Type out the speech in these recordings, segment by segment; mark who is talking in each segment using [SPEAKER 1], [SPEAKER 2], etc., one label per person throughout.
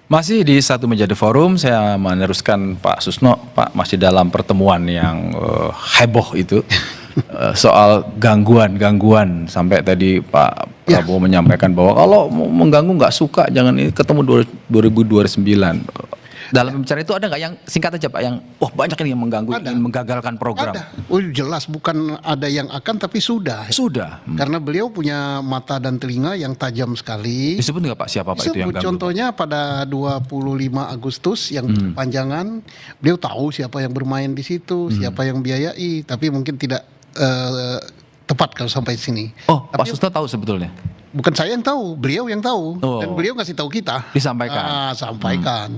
[SPEAKER 1] Masih di satu meja The Forum, saya meneruskan Pak Susno. Pak, masih dalam pertemuan yang heboh itu soal gangguan sampai tadi Pak Prabowo menyampaikan bahwa kalau mau mengganggu nggak suka jangan ini ketemu 2029. Dalam pembicaraan itu ada nggak yang singkat aja Pak yang banyak ini yang mengganggu, ingin menggagalkan program?
[SPEAKER 2] Ada. Oh, jelas bukan ada yang akan tapi sudah.
[SPEAKER 1] Sudah.
[SPEAKER 2] Karena beliau punya mata dan telinga yang tajam sekali.
[SPEAKER 1] Disebut nggak Pak siapa Pak itu yang ganggu?
[SPEAKER 2] Contohnya pada 25 Agustus yang panjangan, beliau tahu siapa yang bermain di situ, siapa yang biayai, tapi mungkin tidak tepat kalau sampai sini.
[SPEAKER 1] Oh, Pak Susno tahu sebetulnya?
[SPEAKER 2] Bukan saya yang tahu, beliau yang tahu. Dan beliau ngasih tahu kita.
[SPEAKER 1] Disampaikan.
[SPEAKER 2] Sampaikan.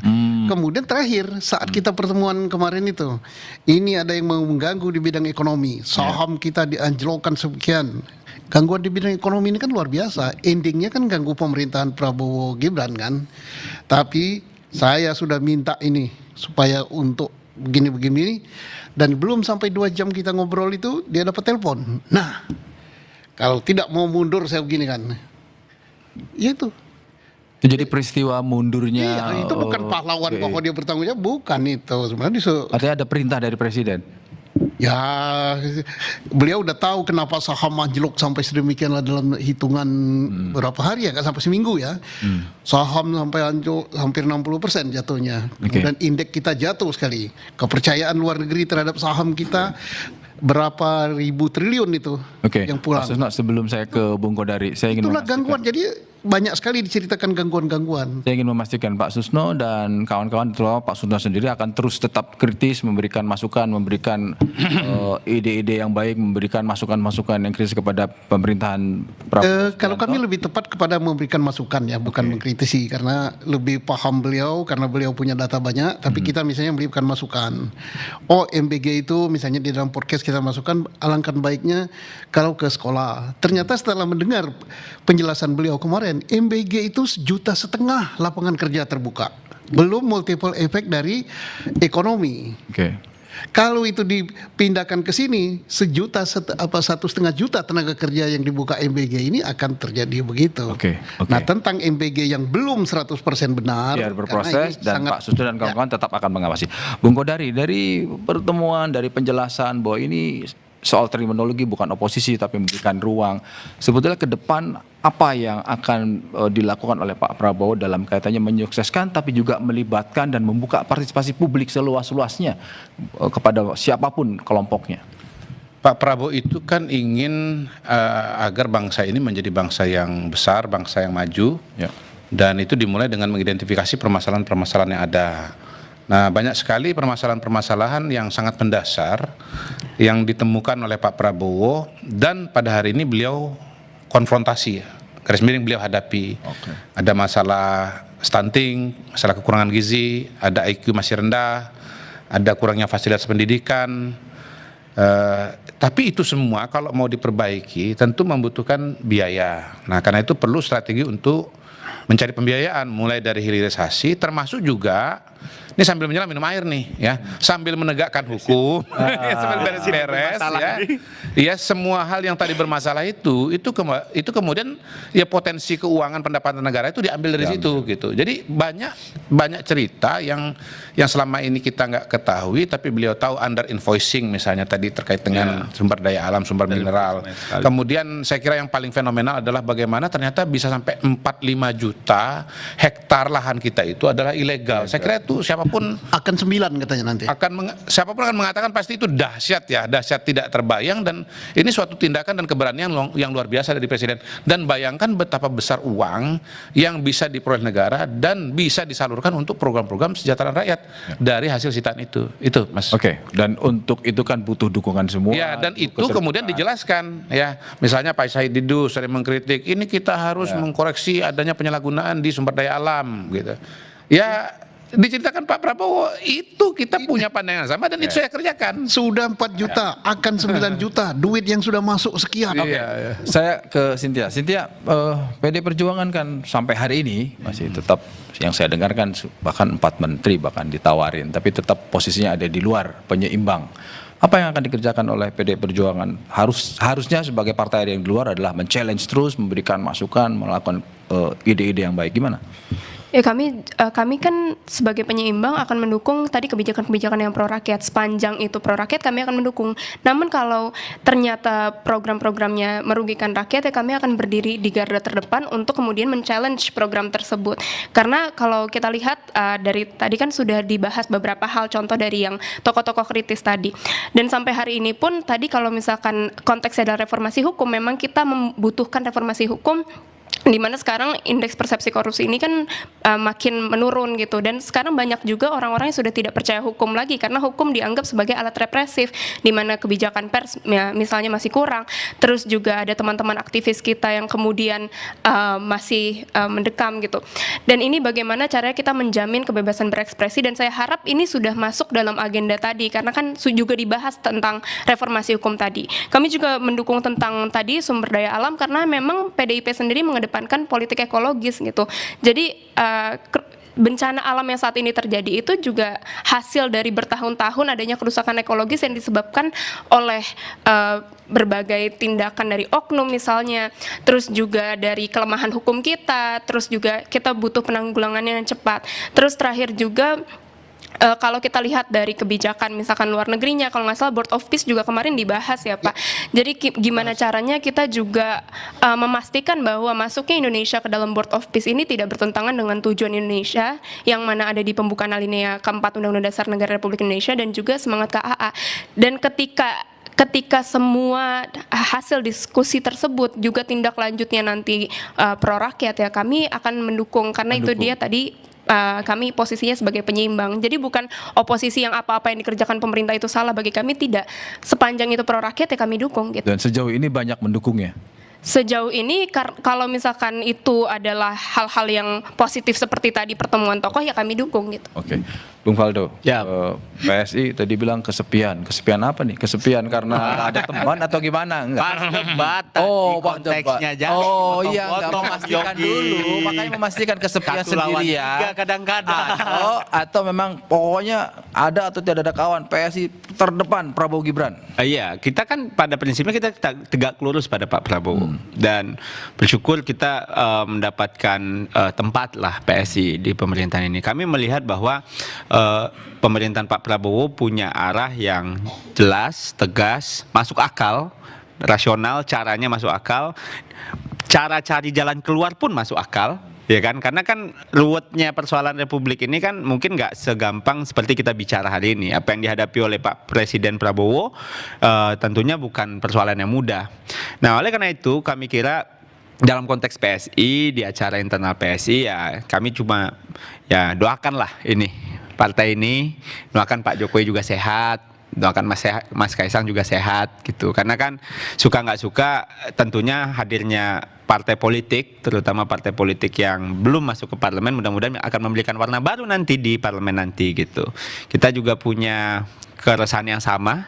[SPEAKER 2] Kemudian terakhir saat kita pertemuan kemarin itu, ini ada yang mau mengganggu di bidang ekonomi. Saham kita dianjlokkan sekian. Gangguan di bidang ekonomi ini kan luar biasa. Endingnya kan ganggu pemerintahan Prabowo Gibran kan. Tapi saya sudah minta ini supaya untuk begini-begini. Dan belum sampai 2 jam kita ngobrol itu dia dapat telepon. Nah, kalau tidak mau mundur saya begini kan. Ya itu.
[SPEAKER 1] Jadi peristiwa mundurnya.
[SPEAKER 2] Iya, itu bukan pahlawan pokok dia bertanggung jawab, bukan itu. Sebenarnya
[SPEAKER 1] artinya ada perintah dari presiden.
[SPEAKER 2] Ya, beliau udah tahu kenapa saham anjlok sampai sedemikian dalam hitungan berapa hari ya, kan sampai seminggu ya. Saham sampai anjlok hampir 60% jatuhnya. Dan indeks kita jatuh sekali. Kepercayaan luar negeri terhadap saham kita berapa ribu triliun itu yang pulang.
[SPEAKER 1] Pak Susno, sebelum saya ke Bung Kodari, saya ingin
[SPEAKER 2] itulah gangguan. Jadi banyak sekali diceritakan gangguan-gangguan.
[SPEAKER 1] Saya ingin memastikan Pak Susno dan kawan-kawan, terutama Pak Susno sendiri akan terus tetap kritis, memberikan masukan, memberikan ide-ide yang baik, memberikan masukan-masukan yang kritis kepada pemerintahan Prabowo.
[SPEAKER 2] Kalau kami lebih tepat kepada memberikan masukan ya, bukan mengkritisi, karena lebih paham beliau, karena beliau punya data banyak. Tapi kita misalnya memberikan masukan. Oh, MBG itu misalnya di dalam podcast kita masukkan, alangkah baiknya kalau ke sekolah. Ternyata setelah mendengar penjelasan beliau kemarin, MBG itu 1,5 juta lapangan kerja terbuka, belum multiple effect dari ekonomi. Kalau itu dipindahkan ke sini, 1,5 juta tenaga kerja yang dibuka MBG ini akan terjadi begitu. Nah, tentang MBG yang belum 100% benar,
[SPEAKER 1] biar berproses dan Pak Susno dan kawan-kawan tetap akan mengawasi. Bung Kodari, dari pertemuan, dari penjelasan bahwa ini soal terminologi bukan oposisi tapi memberikan ruang, sebetulnya ke depan apa yang akan dilakukan oleh Pak Prabowo dalam kaitannya menyukseskan tapi juga melibatkan dan membuka partisipasi publik seluas-luasnya kepada siapapun kelompoknya?
[SPEAKER 3] Pak Prabowo itu kan ingin agar bangsa ini menjadi bangsa yang besar, bangsa yang maju, dan itu dimulai dengan mengidentifikasi permasalahan-permasalahan yang ada. Nah, banyak sekali permasalahan-permasalahan yang sangat mendasar yang ditemukan oleh Pak Prabowo, dan pada hari ini beliau konfrontasi, garis miring beliau hadapi. Ada masalah stunting, masalah kekurangan gizi, ada IQ masih rendah, ada kurangnya fasilitas pendidikan. Tapi itu semua kalau mau diperbaiki tentu membutuhkan biaya. Nah, karena itu perlu strategi untuk mencari pembiayaan, mulai dari hilirisasi, termasuk juga ini sambil menyelam minum air nih ya, sambil menegakkan hukum, sambil beres-beres ya, semua hal yang tadi bermasalah itu kemudian ya potensi keuangan pendapatan negara itu diambil dari situ gitu. Jadi banyak cerita yang selama ini kita nggak ketahui, tapi beliau tahu, under invoicing misalnya tadi terkait dengan sumber daya alam, sumber mineral. Kemudian saya kira yang paling fenomenal adalah bagaimana ternyata bisa sampai 4-5 juta hektar lahan kita itu adalah ilegal. Saya kira itu siapapun
[SPEAKER 2] akan 9 katanya nanti.
[SPEAKER 3] Siapapun akan mengatakan pasti itu dahsyat ya, dahsyat tidak terbayang, dan ini suatu tindakan dan keberanian yang luar biasa dari Presiden. Dan bayangkan betapa besar uang yang bisa diperoleh negara dan bisa disalurkan untuk program-program kesejahteraan rakyat dari hasil sitaan itu. Itu, Mas.
[SPEAKER 1] Dan untuk itu kan butuh dukungan semua.
[SPEAKER 3] Ya, dan itu kemudian dijelaskan ya. Misalnya Pak Said Didu sering mengkritik, ini kita harus mengkoreksi adanya penyalahgunaan di sumber daya alam gitu. Ya, diceritakan Pak Prabowo, itu kita punya pandangan sama dan itu saya kerjakan.
[SPEAKER 2] Sudah 4 juta, akan 9 juta, duit yang sudah masuk sekian.
[SPEAKER 1] Saya ke Cynthia. PD Perjuangan kan sampai hari ini masih tetap, yang saya dengarkan bahkan 4 menteri bahkan ditawarin, tapi tetap posisinya ada di luar, penyeimbang. Apa yang akan dikerjakan oleh PD Perjuangan? Harusnya sebagai partai yang di luar adalah men-challenge terus, memberikan masukan, melakukan ide-ide yang baik. Gimana?
[SPEAKER 4] Ya kami kan sebagai penyeimbang akan mendukung tadi kebijakan-kebijakan yang pro rakyat. Sepanjang itu pro rakyat kami akan mendukung. Namun kalau ternyata program-programnya merugikan rakyat, ya kami akan berdiri di garda terdepan untuk kemudian men-challenge program tersebut. Karena kalau kita lihat dari tadi kan sudah dibahas beberapa hal, contoh dari yang tokoh-tokoh kritis tadi. Dan sampai hari ini pun tadi kalau misalkan konteksnya adalah reformasi hukum, memang kita membutuhkan reformasi hukum, di mana sekarang indeks persepsi korupsi ini kan makin menurun gitu, dan sekarang banyak juga orang-orang yang sudah tidak percaya hukum lagi karena hukum dianggap sebagai alat represif, di mana kebijakan pers misalnya masih kurang. Terus juga ada teman-teman aktivis kita yang kemudian masih mendekam gitu. Dan ini bagaimana caranya kita menjamin kebebasan berekspresi, dan saya harap ini sudah masuk dalam agenda tadi karena kan juga dibahas tentang reformasi hukum tadi. Kami juga mendukung tentang tadi sumber daya alam karena memang PDIP sendiri mengedepankan politik ekologis gitu. Jadi bencana alam yang saat ini terjadi itu juga hasil dari bertahun-tahun adanya kerusakan ekologis yang disebabkan oleh berbagai tindakan dari oknum misalnya, terus juga dari kelemahan hukum kita, terus juga kita butuh penanggulangan yang cepat. Terus terakhir juga kalau kita lihat dari kebijakan misalkan luar negerinya, kalau nggak salah Board of Peace juga kemarin dibahas ya Pak. Jadi gimana caranya kita juga memastikan bahwa masuknya Indonesia ke dalam Board of Peace ini tidak bertentangan dengan tujuan Indonesia yang mana ada di pembukaan alinea keempat Undang-Undang Dasar Negara Republik Indonesia dan juga semangat KAA. Dan ketika semua hasil diskusi tersebut juga tindak lanjutnya nanti pro rakyat, ya kami akan mendukung karena itu dia tadi kami posisinya sebagai penyeimbang. Jadi bukan oposisi yang apa-apa yang dikerjakan pemerintah itu salah, bagi kami tidak. Sepanjang itu pro rakyat ya kami dukung gitu.
[SPEAKER 1] Dan sejauh ini banyak mendukungnya?
[SPEAKER 4] Sejauh ini kalau misalkan itu adalah hal-hal yang positif seperti tadi pertemuan tokoh, ya kami dukung gitu.
[SPEAKER 1] Oke. Bung Faldo,
[SPEAKER 5] Ya.
[SPEAKER 1] PSI tadi bilang kesepian. Kesepian apa nih? Kesepian karena ada teman atau gimana? Enggak.
[SPEAKER 5] Debat
[SPEAKER 1] Oh,
[SPEAKER 5] konteksnya
[SPEAKER 1] debat.
[SPEAKER 5] jangan
[SPEAKER 1] Oh iya, enggak
[SPEAKER 5] potong-potong,
[SPEAKER 1] memastikan
[SPEAKER 5] Yogi.
[SPEAKER 1] dulu. Makanya memastikan kesepian
[SPEAKER 5] Satu lawan
[SPEAKER 1] sendirian.
[SPEAKER 5] tiga kadang-kadang.
[SPEAKER 1] Atau memang pokoknya ada atau tidak ada kawan, PSI terdepan Prabowo Gibran.
[SPEAKER 5] Iya, kita kan pada prinsipnya kita tegak lurus pada Pak Prabowo, dan bersyukur kita mendapatkan tempat lah PSI di pemerintahan ini. Kami melihat bahwa pemerintahan Pak Prabowo punya arah yang jelas, tegas, masuk akal, rasional, caranya masuk akal, cara cari jalan keluar pun masuk akal. Ya kan, karena kan ruwetnya persoalan Republik ini kan mungkin nggak segampang seperti kita bicara hari ini. Apa yang dihadapi oleh Pak Presiden Prabowo tentunya bukan persoalan yang mudah. Nah, oleh karena itu kami kira dalam konteks PSI, di acara internal PSI, ya kami cuma ya doakanlah ini partai ini, doakan Pak Jokowi juga sehat, doakan Mas Kaisang juga sehat gitu. Karena kan suka nggak suka tentunya hadirnya partai politik, terutama partai politik yang belum masuk ke parlemen, mudah-mudahan akan memberikan warna baru nanti di parlemen nanti gitu. Kita juga punya keresahan yang sama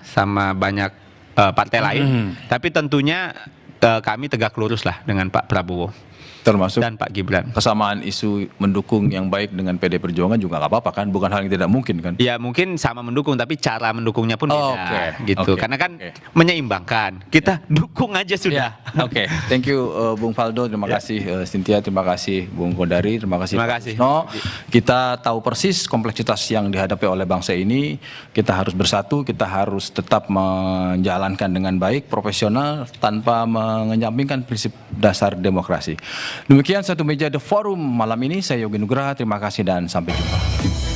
[SPEAKER 5] banyak partai lain, tapi tentunya kami tegak lurus lah dengan Pak Prabowo
[SPEAKER 1] Termasuk
[SPEAKER 5] dan Pak Gibran.
[SPEAKER 1] kesamaan isu mendukung yang baik dengan PD Perjuangan juga nggak apa-apa kan? Bukan hal yang tidak mungkin kan?
[SPEAKER 5] Ya mungkin sama mendukung, tapi cara mendukungnya pun beda gitu.
[SPEAKER 1] Oke.
[SPEAKER 5] Karena kan menyeimbangkan. Kita dukung aja sudah.
[SPEAKER 1] Oke. Thank you Bung Faldo, terima kasih Cynthia, terima kasih Bung Kodari, terima kasih.
[SPEAKER 5] Terima
[SPEAKER 1] Pak
[SPEAKER 5] kasih.
[SPEAKER 1] Kusno. Kita tahu persis kompleksitas yang dihadapi oleh bangsa ini. Kita harus bersatu, kita harus tetap menjalankan dengan baik, profesional, tanpa mengenyampingkan prinsip dasar demokrasi. Demikian satu meja The Forum malam ini. Saya Yogi Nugraha, terima kasih dan sampai jumpa.